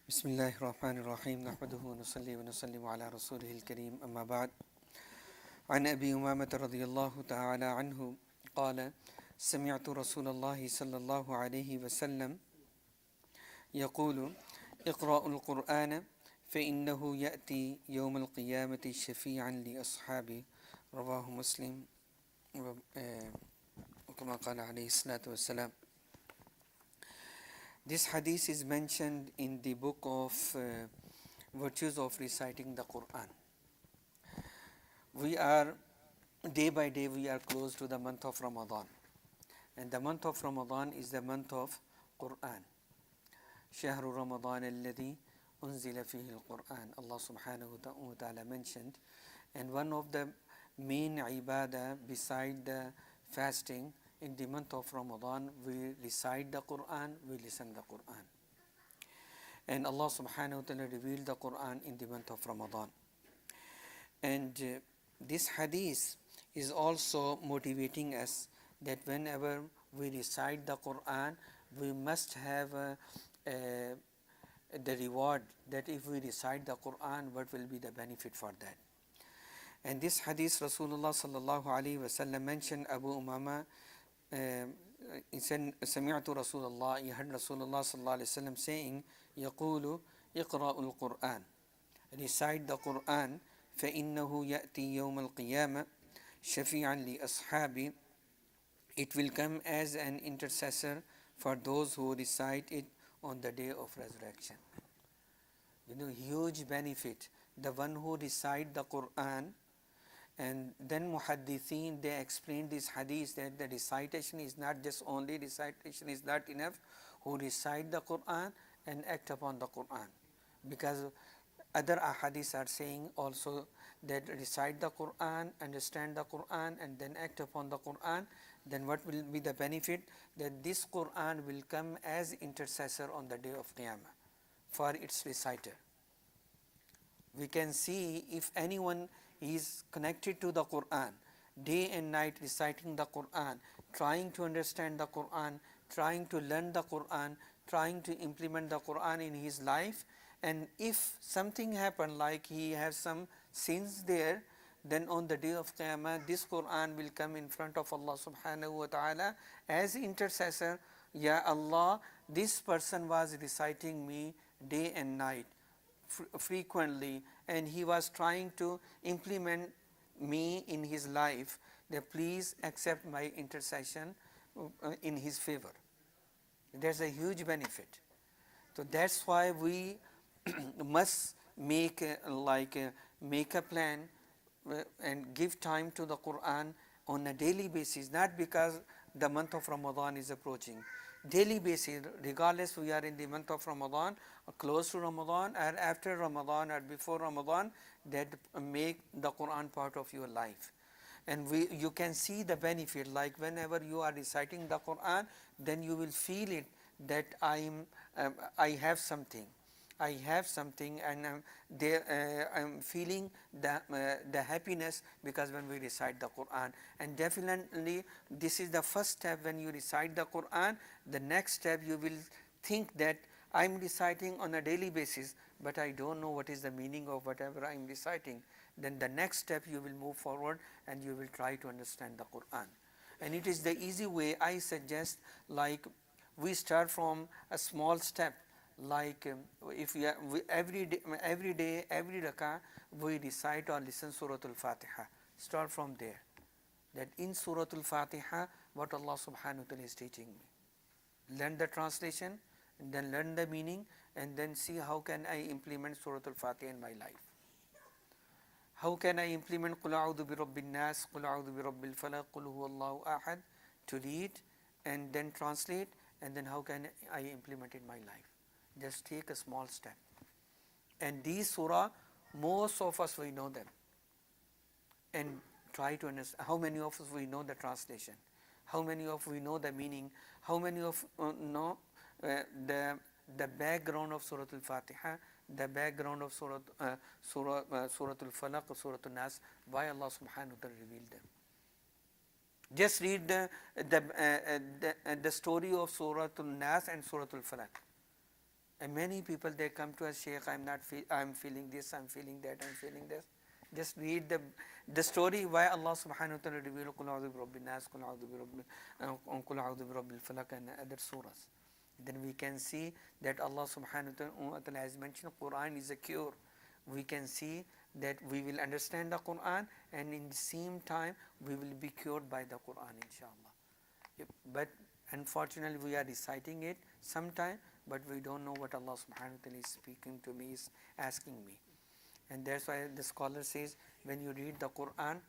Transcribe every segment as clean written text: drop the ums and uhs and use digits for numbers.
بسم الله الرحمن الرحيم نحمده ونصلي ونسلم على رسوله الكريم أما بعد عن أبي أمامة رضي الله تعالى عنه قال سمعت رسول الله صلى الله عليه وسلم يقول اقرأوا القرآن فإنه يأتي يوم القيامة شفيعا لأصحابه رواه مسلم وكما قال عليه الصلاة والسلام. This hadith is mentioned in the book of virtues of reciting the Quran. We are day by day we are close to the month of Ramadan, and the month of Ramadan is the month of Quran. شهر رمضان الذي أنزل فيه القرآن, Allah subhanahu wa ta'ala mentioned, and one of the main ibadah beside the fasting in the month of Ramadan, we recite the Quran, we listen the Quran. And Allah subhanahu wa ta'ala revealed the Quran in the month of Ramadan. And this hadith is also motivating us that whenever we recite the Quran, we must have the reward that if we recite the Quran, what will be the benefit for that. And this hadith Rasulullah sallallahu alaihi wasallam mentioned Abu Umama. He said, سمعت رسول الله, he heard Rasulullah sallallahu alaihi wasallam saying, يقول اقرأوا القرآن, recite the Quran, فإنه يأتي يوم القيامة شفيعا لأصحابه, it will come as an intercessor for those who recite it on the day of resurrection. Huge benefit. The one who recite the Quran. And then muhaddithin, they explained this hadith that the recitation is not just only recitation is not enough, who recite the Quran and act upon the Quran, because other ahadith are saying also that recite the Quran, understand the Quran and then act upon the Quran. Then what will be the benefit? That this Quran will come as intercessor on the day of Qiyamah for its reciter. We can see if anyone is connected to the Quran, day and night reciting the Quran, trying to understand the Quran, trying to learn the Quran, trying to implement the Quran in his life, and if something happened like he has some sins there, then on the day of Qiyamah this Quran will come in front of Allah subhanahu wa ta'ala as intercessor. Ya Allah, this person was reciting me day and night frequently, and he was trying to implement me in his life, that please accept my intercession in his favor. There's a huge benefit. So that's why we must make a plan and give time to the Quran on a daily basis, not because the month of Ramadan is approaching. Daily basis, regardless we are in the month of Ramadan or close to Ramadan or after Ramadan or before Ramadan, that make the Quran part of your life. And you can see the benefit, like whenever you are reciting the Quran, then you will feel it that I have something. I have something, and I'm feeling the happiness because when we recite the Quran. And definitely this is the first step. When you recite the Quran, the next step you will think that I'm reciting on a daily basis, but I don't know what is the meaning of whatever I'm reciting. Then the next step you will move forward and you will try to understand the Quran. And it is the easy way. I suggest, like, we start from a small step. Like if we every day, every rakah, we recite or listen Surah Al-Fatiha. Start from there. That in Surah Al-Fatiha, what Allah subhanahu wa ta'ala is teaching me. Learn the translation, and then learn the meaning, and then see how can I implement Surah Al-Fatiha in my life. How can I implement Qul a'udhu bi Rabbin Nas, Qul a'udhu bi Rabbil Falaq, Qul huwallahu ahad, to read and then translate, and then how can I implement in my life. Just take a small step. And these surah, most of us we know them, and try to understand. How many of us we know the translation? How many of we know the meaning? How many of know the background of Surah Al-Fatiha, the background of Surah Al-Falaq, Surah Al-Nas, why Allah subhanahu wa ta'ala revealed them. Just read the story of Surah Al-Nas and Surah Al-Falaq, And many people, they come to us, Shaykh, I'm feeling this, I'm feeling that, I'm feeling this. Just read the story why Allah subhanahu wa ta'ala revealed Qul a'udhu bi rabbin nas, Qul a'udhu bi rabbil falaq and other surahs. Then we can see that Allah subhanahu wa ta'ala has mentioned Quran is a cure. We can see that we will understand the Quran, and in the same time we will be cured by the Quran, inshallah. But unfortunately we are reciting it sometime, but we don't know what Allah subhanahu wa ta'ala is speaking to me, is asking me. And that's why the scholar says, when you read the Quran,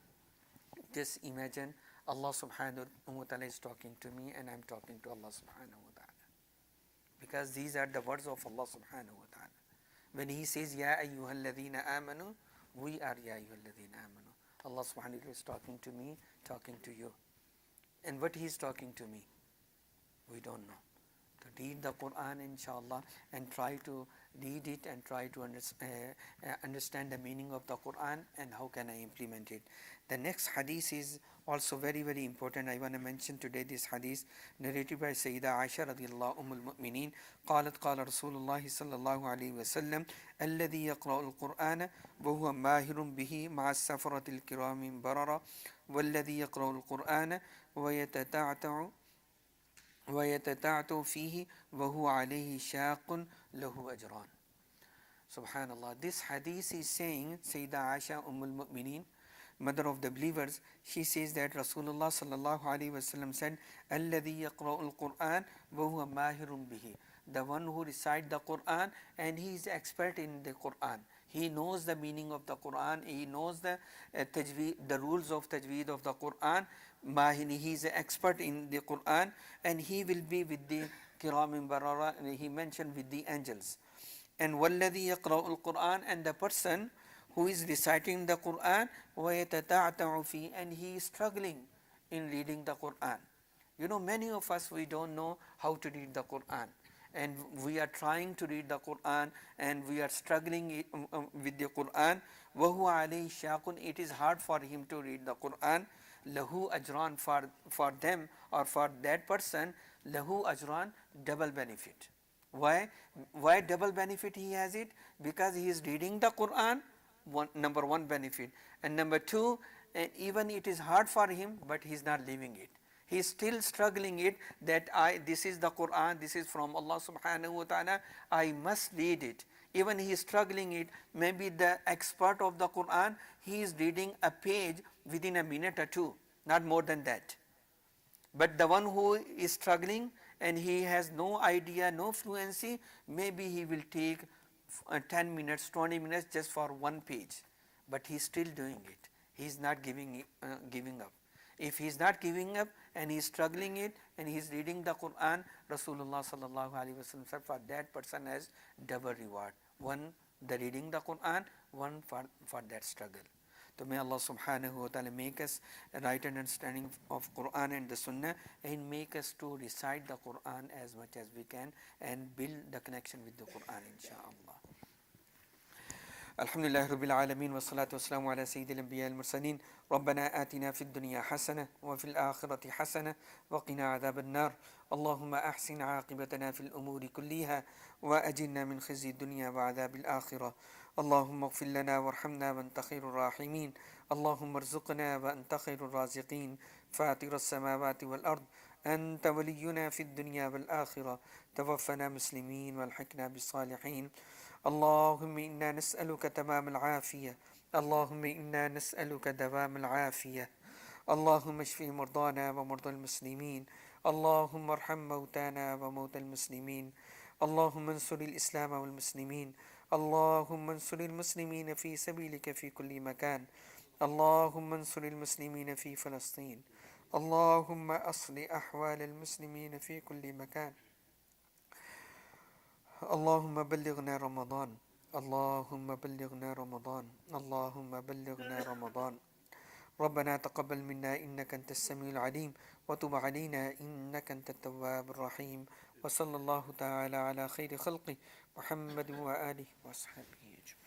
just imagine Allah subhanahu wa ta'ala is talking to me and I'm talking to Allah subhanahu wa ta'ala. Because these are the words of Allah subhanahu wa ta'ala. When He says, Ya ayyuhalladhina amanu, we are Ya ayyuhalladhina amanu. Allah subhanahu wa ta'ala is talking to me, talking to you. And what He is talking to me, we don't know. To read the Quran, inshallah, and try to read it and try to understand the meaning of the Quran and how can I implement it. The next hadith is also very, very important. I want to mention today this hadith narrated by Sayyida Aisha radiyallahu al-mu'mineen. قالت قال رسول الله صلى الله عليه وسلم الذي يقرأ القرآن وهو ماهر به مع السفرة الكرام بررة والذي يقرأ القرآن ويتتعتع فيه وهو عليه شاق له أجران. Subhanallah, this hadith is saying, Sayyida Aisha al-mu'mineen, mother of the believers, she says that Rasulullah sallallahu alaihi wasallam said, "Alladhi yaqra'ul Qur'an wa huwa mahirun bihi." The one who recites the Quran and he is expert in the Quran. He knows the meaning of the Quran. He knows the tajweed, the rules of tajweed of the Quran. He is an expert in the Quran, and he will be with the kiram barara. He mentioned with the angels. And walladhi yaqra'ul Quran, and the person who is reciting the Quran, وَيَتَتَعْتَعُ فِي, and he is struggling in reading the Quran. You know, many of us, we don't know how to read the Quran, and we are trying to read the Quran and we are struggling with the Quran. وَهُوَ عَلَيْهِ شَاقٌ, it is hard for him to read the Quran. Lahu ajran, for them or for that person, lahu ajran, double benefit. Why double benefit he has it? Because he is reading the Quran, number one benefit, and number two, even it is hard for him, but he is not leaving it. He is still struggling it, that this is the Quran, this is from Allah subhanahu wa ta'ala, I must read it. Even he is struggling it. Maybe the expert of the Quran, he is reading a page within a minute or two, not more than that. But the one who is struggling and he has no idea, no fluency, maybe he will take 10 minutes, 20 minutes just for one page. But he is still doing it. He is not giving up. If he is not giving up and he is struggling it and he is reading the Quran, Rasulullah sallallahu alaihi wasallam said, for that person has double reward. One, the reading the Quran, one for that struggle. So may Allah subhanahu wa ta'ala make us a right understanding of Quran and the Sunnah, and make us to recite the Quran as much as we can and build the connection with the Quran, inshaAllah. Alhamdulillah Rabbil Alameen wa salatu wa salamu ala Sayyidil Anbiya al-Mursaleen. Rabbana atina fid dunya hasana wa fil akhirati hasana wa qina adhab an-nar. Allahumma ahsin aqibatana fil umuri kulliha wa ajinna min khizyi dunya wa adhab al-akhirah. اللهم اغفر لنا وارحمنا وانت خير الراحمين. اللهم ارزقنا وانت خير الرازقين. فاطر السماوات والأرض أنت ولينا في الدنيا والآخرة. توفنا مسلمين والحقنا بالصالحين. اللهم إنا نسألك تمام العافية. اللهم إنا نسألك دوام العافية. اللهم اشف مرضانا ومرضى المسلمين. اللهم ارحم موتانا وموتى المسلمين. اللهم انصر الإسلام والمسلمين. اللهم انصر المسلمين في سبيلك في كل مكان. اللهم انصر المسلمين في فلسطين. اللهم أصلح أحوال المسلمين في كل مكان. اللهم بلغنا رمضان. اللهم بلغنا رمضان. اللهم بلغنا رمضان. ربنا تقبل منا إنك أنت السميع العليم وتب علينا إنك أنت التواب الرحيم. وصلى الله تعالى على خير خلقه محمد وآله وأصحابه أجمعين.